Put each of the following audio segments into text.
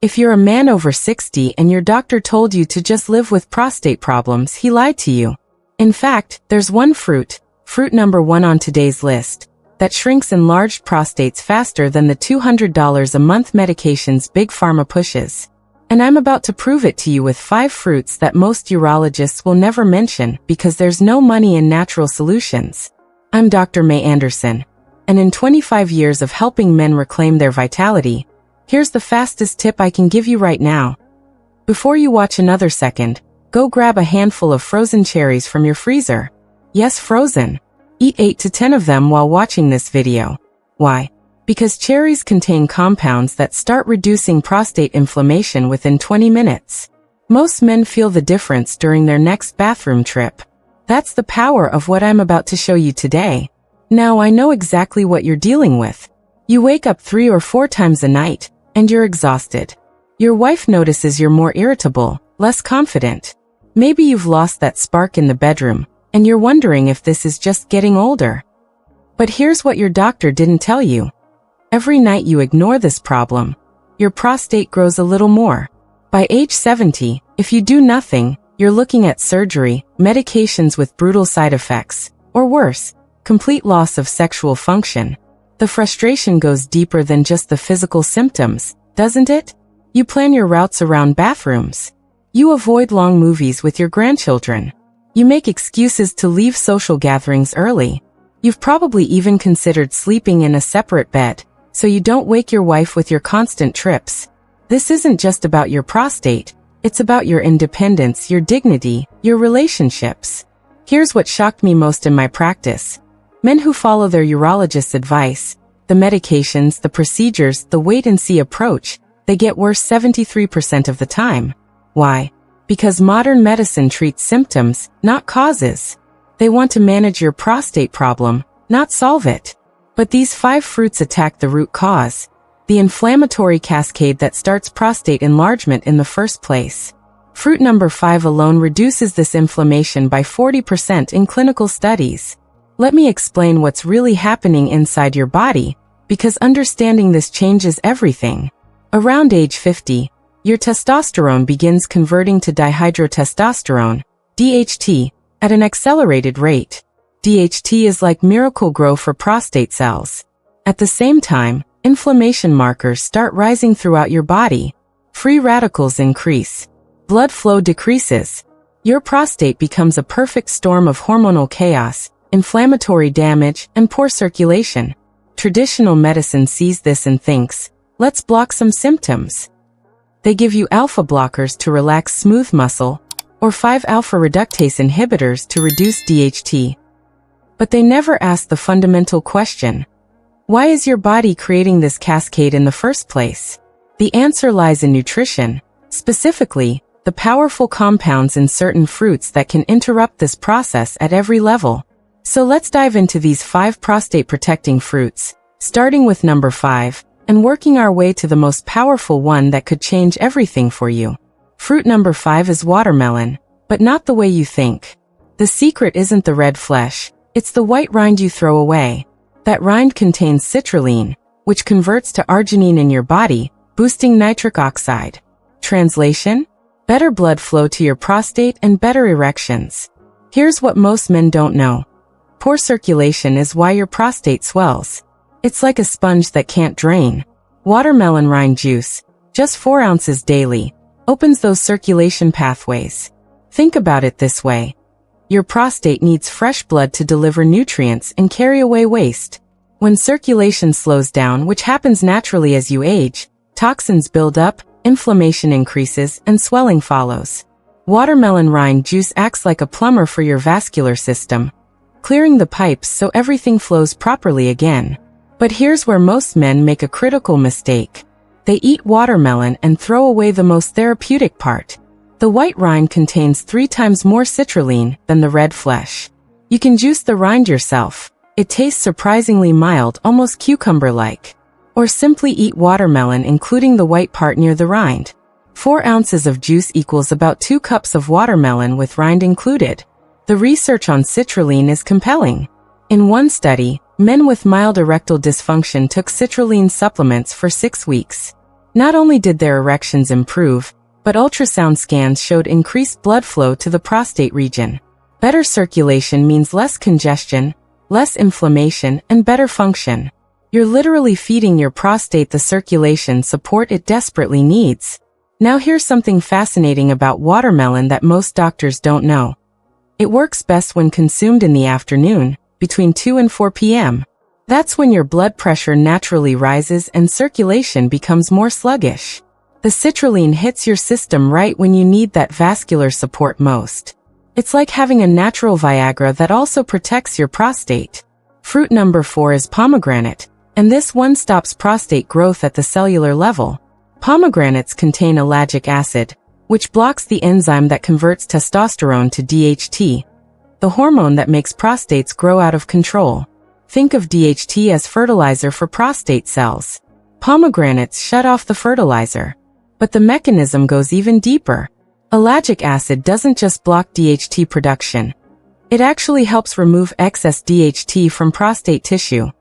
If you're a man over 60 and your doctor told you to just live with prostate problems, he lied to you. In fact, there's one fruit number 1 on today's list, that shrinks enlarged prostates faster than the $200 a month medications Big Pharma pushes. And I'm about to prove it to you with 5 fruits that most urologists will never mention because there's no money in natural solutions. I'm Dr. Mei Anderson, and in 25 years of helping men reclaim their vitality, here's the fastest tip I can give you right now. Before you watch another second, go grab a handful of frozen cherries from your freezer. Yes, frozen. Eat 8 to 10 of them while watching this video. Why? Because cherries contain compounds that start reducing prostate inflammation within 20 minutes. Most men feel the difference during their next bathroom trip. That's the power of what I'm about to show you today. Now I know exactly what you're dealing with. You wake up 3 or 4 times a night, and you're exhausted. Your wife notices you're more irritable, less confident. Maybe you've lost that spark in the bedroom, and you're wondering if this is just getting older. But here's what your doctor didn't tell you. Every night you ignore this problem, your prostate grows a little more. By age 70, if you do nothing, you're looking at surgery, medications with brutal side effects, or worse, complete loss of sexual function. The frustration goes deeper than just the physical symptoms, doesn't it? You plan your routes around bathrooms. You avoid long movies with your grandchildren. You make excuses to leave social gatherings early. You've probably even considered sleeping in a separate bed, so you don't wake your wife with your constant trips. This isn't just about your prostate, it's about your independence, your dignity, your relationships. Here's what shocked me most in my practice. Men who follow their urologist's advice, the medications, the procedures, the wait-and-see approach, they get worse 73% of the time. Why? Because modern medicine treats symptoms, not causes. They want to manage your prostate problem, not solve it. But these 5 fruits attack the root cause, the inflammatory cascade that starts prostate enlargement in the first place. Fruit number 5 alone reduces this inflammation by 40% in clinical studies. Let me explain what's really happening inside your body, because understanding this changes everything. Around age 50, your testosterone begins converting to dihydrotestosterone, DHT, at an accelerated rate. DHT is like Miracle-Gro for prostate cells. At the same time, inflammation markers start rising throughout your body. Free radicals increase. Blood flow decreases. Your prostate becomes a perfect storm of hormonal chaos, inflammatory damage, and poor circulation. Traditional medicine sees this and thinks, let's block some symptoms. They give you alpha blockers to relax smooth muscle, or 5-alpha reductase inhibitors to reduce DHT. But they never ask the fundamental question. Why is your body creating this cascade in the first place? The answer lies in nutrition, specifically, the powerful compounds in certain fruits that can interrupt this process at every level. So let's dive into these 5 prostate-protecting fruits, starting with number 5, and working our way to the most powerful one that could change everything for you. Fruit number 5 is watermelon, but not the way you think. The secret isn't the red flesh, it's the white rind you throw away. That rind contains citrulline, which converts to arginine in your body, boosting nitric oxide. Translation? Better blood flow to your prostate and better erections. Here's what most men don't know. Poor circulation is why your prostate swells. It's like a sponge that can't drain. Watermelon rind juice, just 4 ounces daily, opens those circulation pathways. Think about it this way. Your prostate needs fresh blood to deliver nutrients and carry away waste. When circulation slows down, which happens naturally as you age, toxins build up, inflammation increases, and swelling follows. Watermelon rind juice acts like a plumber for your vascular system, clearing the pipes so everything flows properly again. But here's where most men make a critical mistake. They eat watermelon and throw away the most therapeutic part. The white rind contains 3 times more citrulline than the red flesh. You can juice the rind yourself. It tastes surprisingly mild, almost cucumber-like. Or simply eat watermelon including the white part near the rind. 4 ounces of juice equals about 2 cups of watermelon with rind included. The research on citrulline is compelling. In one study, men with mild erectile dysfunction took citrulline supplements for 6 weeks. Not only did their erections improve, but ultrasound scans showed increased blood flow to the prostate region. Better circulation means less congestion, less inflammation, and better function. You're literally feeding your prostate the circulation support it desperately needs. Now here's something fascinating about watermelon that most doctors don't know. It works best when consumed in the afternoon, between 2 and 4 p.m. That's when your blood pressure naturally rises and circulation becomes more sluggish. The citrulline hits your system right when you need that vascular support most. It's like having a natural Viagra that also protects your prostate. Fruit number 4 is pomegranate, and this one stops prostate growth at the cellular level. Pomegranates contain ellagic acid, which blocks the enzyme that converts testosterone to DHT, the hormone that makes prostates grow out of control. Think of DHT as fertilizer for prostate cells. Pomegranates shut off the fertilizer. But the mechanism goes even deeper. Ellagic acid doesn't just block DHT production. It actually helps remove excess DHT from prostate tissue.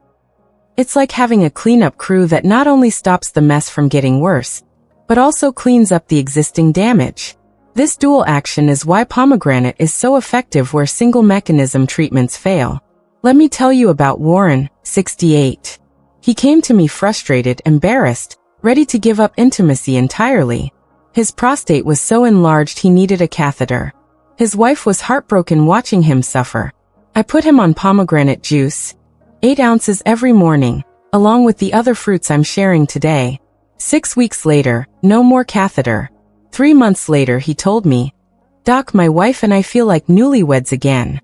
It's like having a cleanup crew that not only stops the mess from getting worse, but also cleans up the existing damage. This dual action is why pomegranate is so effective where single mechanism treatments fail. Let me tell you about Warren, 68. He came to me frustrated, embarrassed, ready to give up intimacy entirely. His prostate was so enlarged he needed a catheter. His wife was heartbroken watching him suffer. I put him on pomegranate juice, 8 ounces every morning, along with the other fruits I'm sharing today. 6 weeks later, no more catheter. 3 months later he told me, "Doc, my wife and I feel like newlyweds again."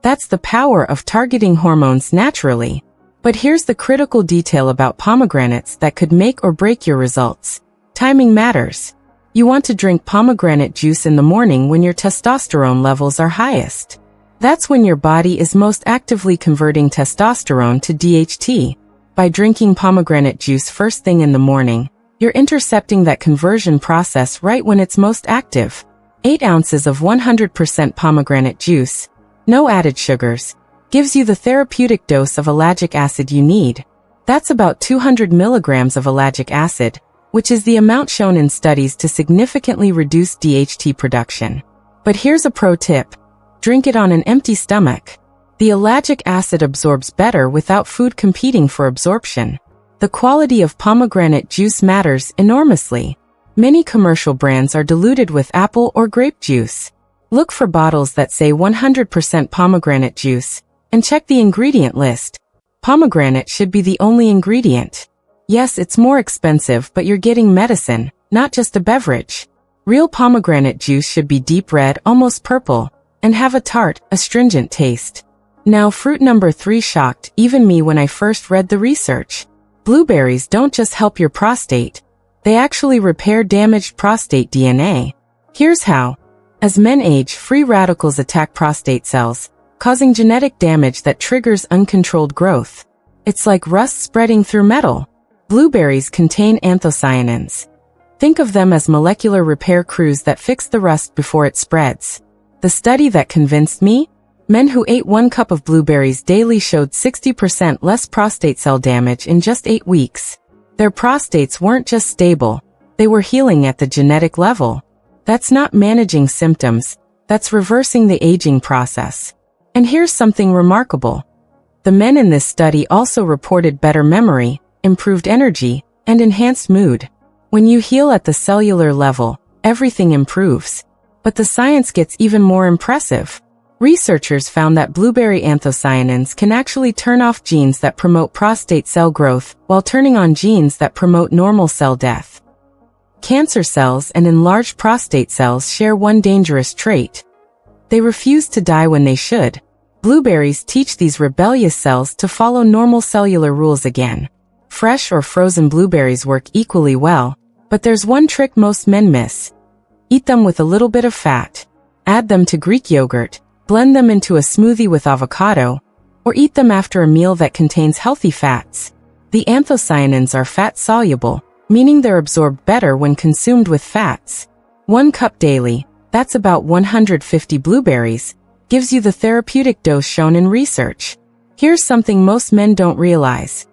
That's the power of targeting hormones naturally. But here's the critical detail about pomegranates that could make or break your results. Timing matters. You want to drink pomegranate juice in the morning when your testosterone levels are highest. That's when your body is most actively converting testosterone to DHT. By drinking pomegranate juice first thing in the morning, you're intercepting that conversion process right when it's most active. 8 ounces of 100% pomegranate juice, no added sugars, gives you the therapeutic dose of ellagic acid you need. That's about 200 milligrams of ellagic acid, which is the amount shown in studies to significantly reduce DHT production. But here's a pro tip. Drink it on an empty stomach. The ellagic acid absorbs better without food competing for absorption. The quality of pomegranate juice matters enormously. Many commercial brands are diluted with apple or grape juice. Look for bottles that say 100% pomegranate juice, and check the ingredient list. Pomegranate should be the only ingredient. Yes, it's more expensive, but you're getting medicine, not just a beverage. Real pomegranate juice should be deep red, almost purple, and have a tart, astringent taste. Now, fruit number 3 shocked even me when I first read the research. Blueberries don't just help your prostate. They actually repair damaged prostate DNA. Here's how. As men age, free radicals attack prostate cells, causing genetic damage that triggers uncontrolled growth. It's like rust spreading through metal. Blueberries contain anthocyanins. Think of them as molecular repair crews that fix the rust before it spreads. The study that convinced me? Men who ate 1 cup of blueberries daily showed 60% less prostate cell damage in just 8 weeks. Their prostates weren't just stable, they were healing at the genetic level. That's not managing symptoms, that's reversing the aging process. And here's something remarkable. The men in this study also reported better memory, improved energy, and enhanced mood. When you heal at the cellular level, everything improves. But the science gets even more impressive. Researchers found that blueberry anthocyanins can actually turn off genes that promote prostate cell growth while turning on genes that promote normal cell death. Cancer cells and enlarged prostate cells share one dangerous trait. They refuse to die when they should. Blueberries teach these rebellious cells to follow normal cellular rules again. Fresh or frozen blueberries work equally well, but there's one trick most men miss. Eat them with a little bit of fat. Add them to Greek yogurt, blend them into a smoothie with avocado, or eat them after a meal that contains healthy fats. The anthocyanins are fat-soluble, meaning they're absorbed better when consumed with fats. 1 cup daily, that's about 150 blueberries, gives you the therapeutic dose shown in research. Here's something most men don't realize.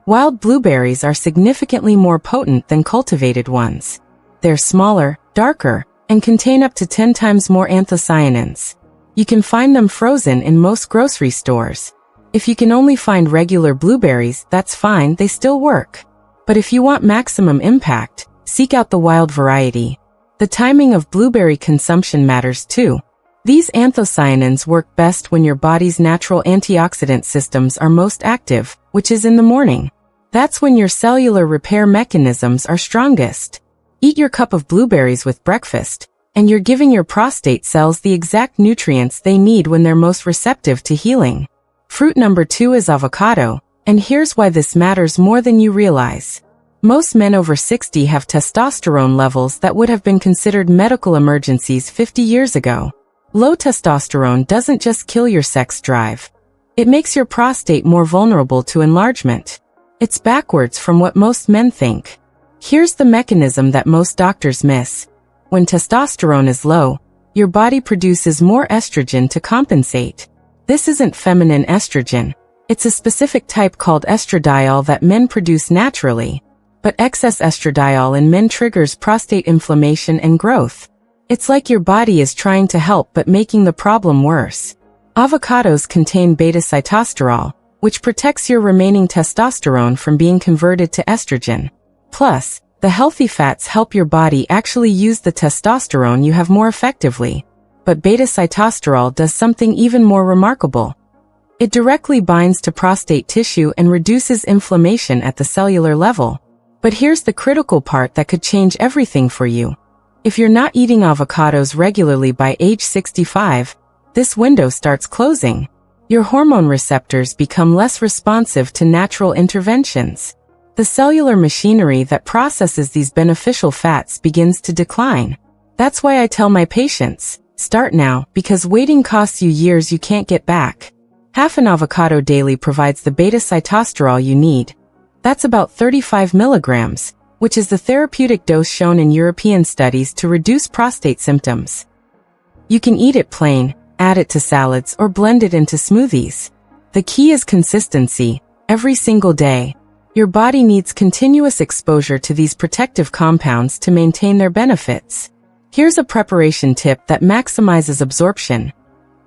Wild blueberries are significantly more potent than cultivated ones. They're smaller, darker, and contain up to 10 times more anthocyanins. You can find them frozen in most grocery stores. If you can only find regular blueberries, that's fine, they still work. But if you want maximum impact, seek out the wild variety. The timing of blueberry consumption matters too. These anthocyanins work best when your body's natural antioxidant systems are most active, which is in the morning. That's when your cellular repair mechanisms are strongest. Eat your cup of blueberries with breakfast, and you're giving your prostate cells the exact nutrients they need when they're most receptive to healing. Fruit number 2 is avocado, and here's why this matters more than you realize. Most men over 60 have testosterone levels that would have been considered medical emergencies 50 years ago. Low testosterone doesn't just kill your sex drive. It makes your prostate more vulnerable to enlargement. It's backwards from what most men think. Here's the mechanism that most doctors miss. When testosterone is low, your body produces more estrogen to compensate. This isn't feminine estrogen. It's a specific type called estradiol that men produce naturally. But excess estradiol in men triggers prostate inflammation and growth. It's like your body is trying to help but making the problem worse. Avocados contain beta-sitosterol, which protects your remaining testosterone from being converted to estrogen. Plus, the healthy fats help your body actually use the testosterone you have more effectively. But beta-sitosterol does something even more remarkable. It directly binds to prostate tissue and reduces inflammation at the cellular level. But here's the critical part that could change everything for you. If you're not eating avocados regularly by age 65, this window starts closing. Your hormone receptors become less responsive to natural interventions. The cellular machinery that processes these beneficial fats begins to decline. That's why I tell my patients, start now, because waiting costs you years you can't get back. Half an avocado daily provides the beta-sitosterol you need. That's about 35 milligrams, which is the therapeutic dose shown in European studies to reduce prostate symptoms. You can eat it plain, add it to salads, or blend it into smoothies. The key is consistency, every single day. Your body needs continuous exposure to these protective compounds to maintain their benefits. Here's a preparation tip that maximizes absorption.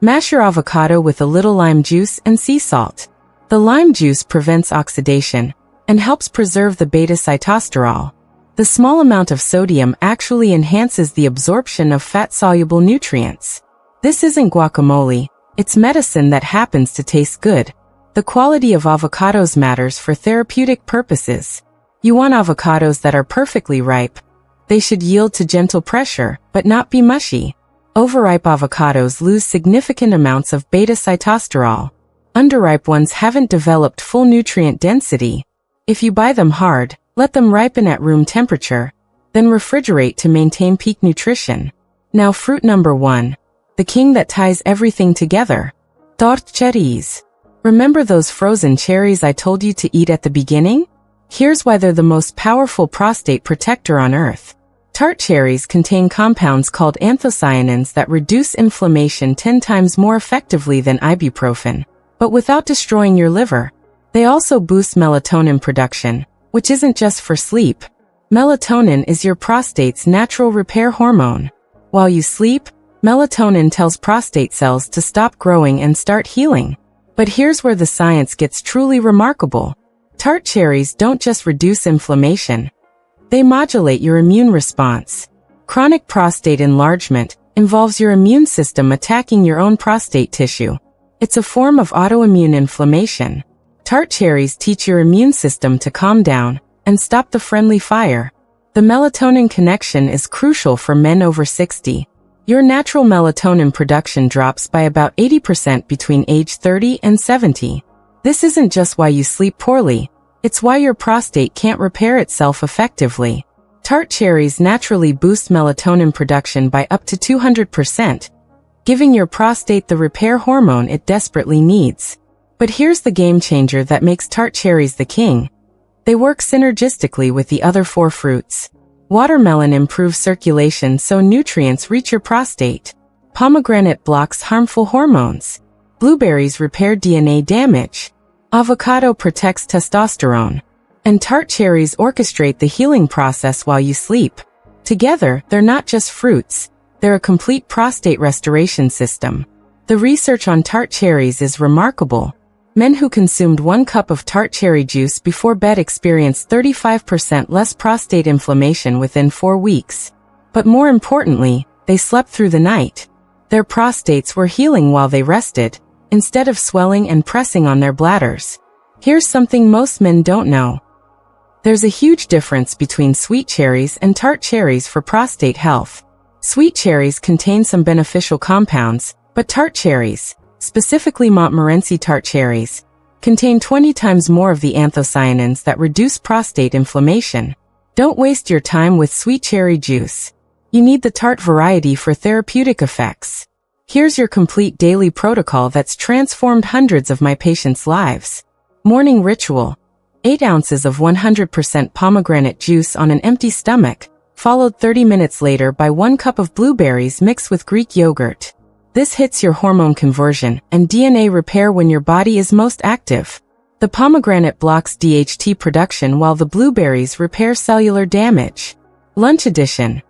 Mash your avocado with a little lime juice and sea salt. The lime juice prevents oxidation and helps preserve the beta-sitosterol. The small amount of sodium actually enhances the absorption of fat-soluble nutrients. This isn't guacamole, it's medicine that happens to taste good. The quality of avocados matters for therapeutic purposes. You want avocados that are perfectly ripe. They should yield to gentle pressure, but not be mushy. Overripe avocados lose significant amounts of beta-sitosterol. Underripe ones haven't developed full nutrient density. If you buy them hard, let them ripen at room temperature, then refrigerate to maintain peak nutrition. Now fruit number 1. The king that ties everything together. Tart cherries. Remember those frozen cherries I told you to eat at the beginning? Here's why they're the most powerful prostate protector on earth. Tart cherries contain compounds called anthocyanins that reduce inflammation 10 times more effectively than ibuprofen, but without destroying your liver. They also boost melatonin production, which isn't just for sleep. Melatonin is your prostate's natural repair hormone. While you sleep, melatonin tells prostate cells to stop growing and start healing. But here's where the science gets truly remarkable. Tart cherries don't just reduce inflammation. They modulate your immune response. Chronic prostate enlargement involves your immune system attacking your own prostate tissue. It's a form of autoimmune inflammation. Tart cherries teach your immune system to calm down and stop the friendly fire. The melatonin connection is crucial for men over 60. Your natural melatonin production drops by about 80% between age 30 and 70. This isn't just why you sleep poorly, it's why your prostate can't repair itself effectively. Tart cherries naturally boost melatonin production by up to 200%, giving your prostate the repair hormone it desperately needs. But here's the game changer that makes tart cherries the king. They work synergistically with the other 4 fruits. Watermelon improves circulation so nutrients reach your prostate. Pomegranate blocks harmful hormones. Blueberries repair DNA damage. Avocado protects testosterone. And Tart cherries orchestrate the healing process while you sleep. Together, they're not just fruits, they're a complete prostate restoration system. The research on Tart cherries is remarkable. Men who consumed 1 cup of Tart cherry juice before bed experienced 35% less prostate inflammation within 4 weeks. But more importantly, they slept through the night. Their prostates were healing while they rested, instead of swelling and pressing on their bladders. Here's something most men don't know. There's a huge difference between sweet cherries and tart cherries for prostate health. Sweet cherries contain some beneficial compounds, but tart cherries, specifically Montmorency tart cherries, contain 20 times more of the anthocyanins that reduce prostate inflammation. Don't waste your time with sweet cherry juice. You need the tart variety for therapeutic effects. Here's your complete daily protocol that's transformed hundreds of my patients' lives. Morning ritual. 8 ounces of 100% pomegranate juice on an empty stomach, followed 30 minutes later by 1 cup of blueberries mixed with Greek yogurt. This hits your hormone conversion and DNA repair when your body is most active. The pomegranate blocks DHT production while the blueberries repair cellular damage. Lunch edition.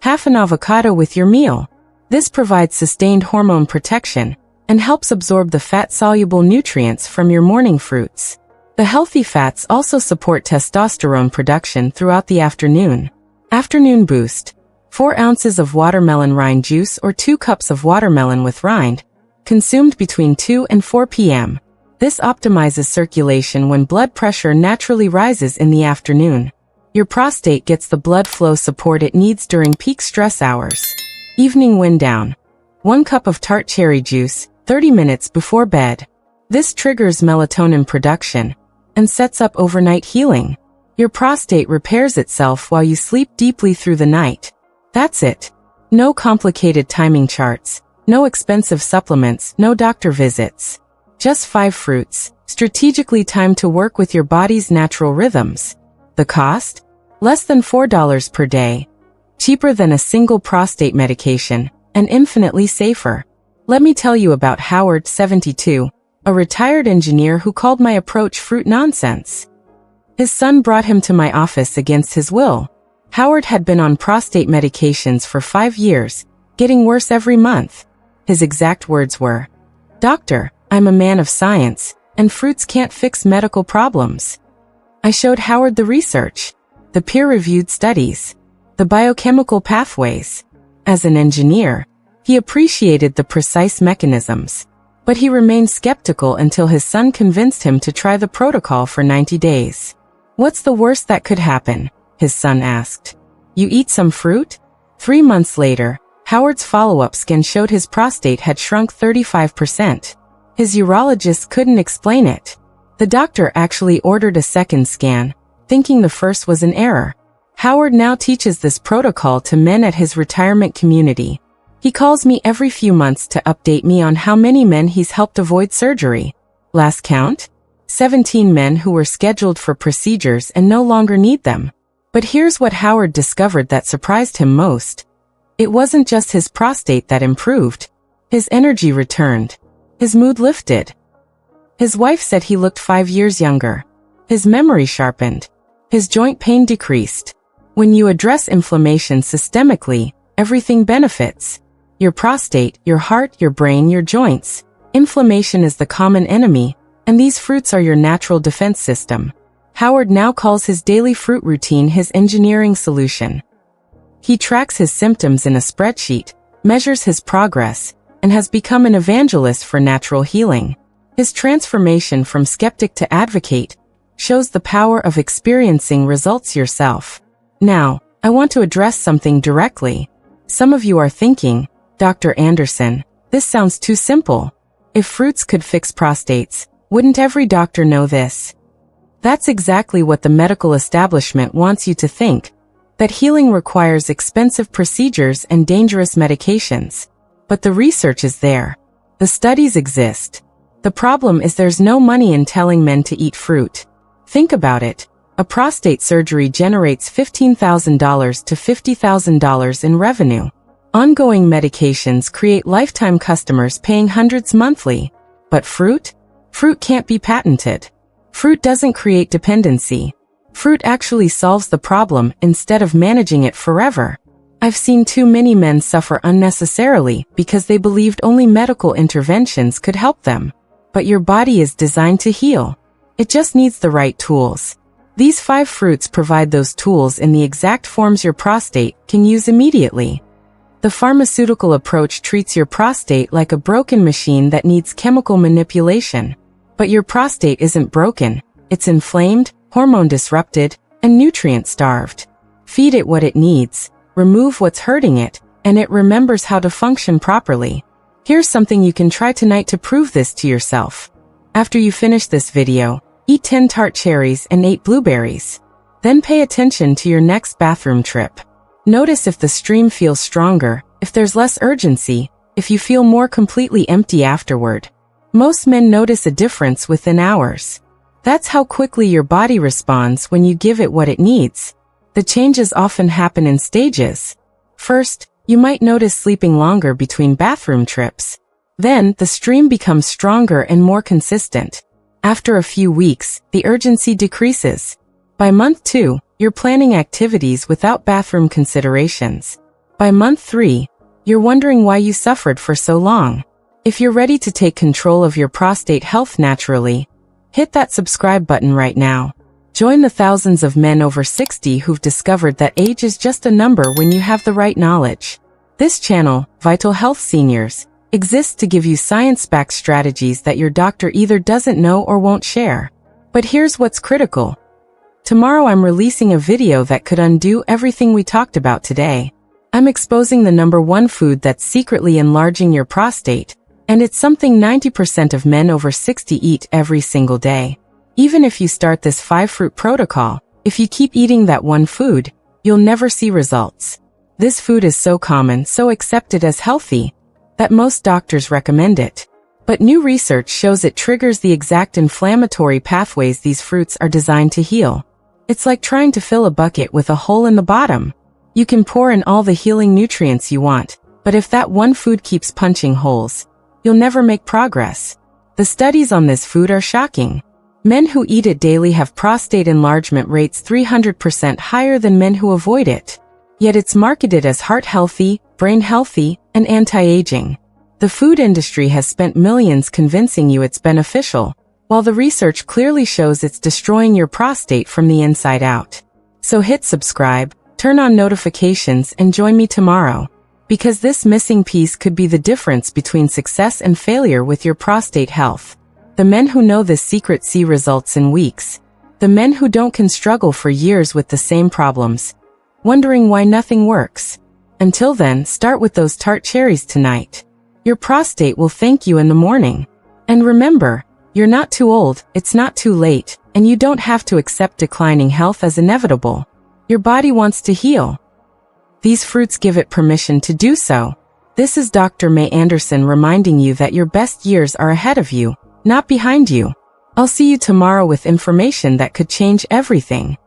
Half an avocado with your meal. This provides sustained hormone protection and helps absorb the fat-soluble nutrients from your morning fruits. The healthy fats also support testosterone production throughout the afternoon. Afternoon boost. 4 ounces of watermelon rind juice or 2 cups of watermelon with rind, consumed between 2 and 4 p.m. This optimizes circulation when blood pressure naturally rises in the afternoon. Your prostate gets the blood flow support it needs during peak stress hours. Evening wind down. 1 cup of tart cherry juice, 30 minutes before bed. This triggers melatonin production and sets up overnight healing. Your prostate repairs itself while you sleep deeply through the night. That's it. No complicated timing charts, no expensive supplements, no doctor visits. Just 5 fruits, strategically timed to work with your body's natural rhythms. The cost? Less than $4 per day. Cheaper than a single prostate medication, and infinitely safer. Let me tell you about Howard, 72, a retired engineer who called my approach fruit nonsense. His son brought him to my office against his will. Howard had been on prostate medications for 5 years, getting worse every month. His exact words were, "Doctor, I'm a man of science, and fruits can't fix medical problems." I showed Howard the research, the peer-reviewed studies, the biochemical pathways. As an engineer, he appreciated the precise mechanisms. But he remained skeptical until his son convinced him to try the protocol for 90 days. "What's the worst that could happen?" his son asked. "You eat some fruit?" 3 months later, Howard's follow-up scan showed his prostate had shrunk 35%. His urologist couldn't explain it. The doctor actually ordered a second scan, thinking the first was an error. Howard now teaches this protocol to men at his retirement community. He calls me every few months to update me on how many men he's helped avoid surgery. Last count? 17 men who were scheduled for procedures and no longer need them. But here's what Howard discovered that surprised him most. It wasn't just his prostate that improved. His energy returned. His mood lifted. His wife said he looked 5 years younger. His memory sharpened. His joint pain decreased. When you address inflammation systemically, everything benefits. Your prostate, your heart, your brain, your joints. Inflammation is the common enemy, and these fruits are your natural defense system. Howard now calls his daily fruit routine his engineering solution. He tracks his symptoms in a spreadsheet, measures his progress, and has become an evangelist for natural healing. His transformation from skeptic to advocate shows the power of experiencing results yourself. Now, I want to address something directly. Some of you are thinking, "Dr. Anderson, this sounds too simple. If fruits could fix prostates, wouldn't every doctor know this?" That's exactly what the medical establishment wants you to think, that healing requires expensive procedures and dangerous medications. But the research is there. The studies exist. The problem is there's no money in telling men to eat fruit. Think about it. A prostate surgery generates $15,000 to $50,000 in revenue. Ongoing medications create lifetime customers paying hundreds monthly. But fruit? Fruit can't be patented. Fruit doesn't create dependency. Fruit actually solves the problem instead of managing it forever. I've seen too many men suffer unnecessarily because they believed only medical interventions could help them. But your body is designed to heal. It just needs the right tools. These 5 fruits provide those tools in the exact forms your prostate can use immediately. The pharmaceutical approach treats your prostate like a broken machine that needs chemical manipulation. But your prostate isn't broken. It's inflamed, hormone disrupted, and nutrient starved. Feed it what it needs, remove what's hurting it, and it remembers how to function properly. Here's something you can try tonight to prove this to yourself. After you finish this video, eat 10 Tart cherries and 8 blueberries. Then pay attention to your next bathroom trip. Notice if the stream feels stronger, if there's less urgency, if you feel more completely empty afterward. Most men notice a difference within hours. That's how quickly your body responds when you give it what it needs. The changes often happen in stages. First, you might notice sleeping longer between bathroom trips. Then, the stream becomes stronger and more consistent. After a few weeks, the urgency decreases. By month 2, you're planning activities without bathroom considerations. By month 3, you're wondering why you suffered for so long. If you're ready to take control of your prostate health naturally, hit that subscribe button right now. Join the thousands of men over 60 who've discovered that age is just a number when you have the right knowledge. This channel, Vital Health Seniors, exists to give you science-backed strategies that your doctor either doesn't know or won't share. But here's what's critical. Tomorrow I'm releasing a video that could undo everything we talked about today. I'm exposing the #1 food that's secretly enlarging your prostate, and it's something 90% of men over 60 eat every single day. Even if you start this 5-fruit protocol, if you keep eating that one food, you'll never see results. This food is so common, so accepted as healthy, that most doctors recommend it. But new research shows it triggers the exact inflammatory pathways these fruits are designed to heal. It's like trying to fill a bucket with a hole in the bottom. You can pour in all the healing nutrients you want, but if that one food keeps punching holes, you'll never make progress. The studies on this food are shocking. Men who eat it daily have prostate enlargement rates 300% higher than men who avoid it. Yet it's marketed as heart healthy, brain healthy, and anti-aging. The food industry has spent millions convincing you it's beneficial, while the research clearly shows it's destroying your prostate from the inside out. So hit subscribe, turn on notifications, and join me tomorrow. Because this missing piece could be the difference between success and failure with your prostate health. The men who know this secret see results in weeks. The men who don't can struggle for years with the same problems, wondering why nothing works. Until then, start with those Tart cherries tonight. Your prostate will thank you in the morning. And remember, you're not too old, it's not too late, and you don't have to accept declining health as inevitable. Your body wants to heal. These fruits give it permission to do so. This is Dr. Mei Anderson reminding you that your best years are ahead of you, not behind you. I'll see you tomorrow with information that could change everything.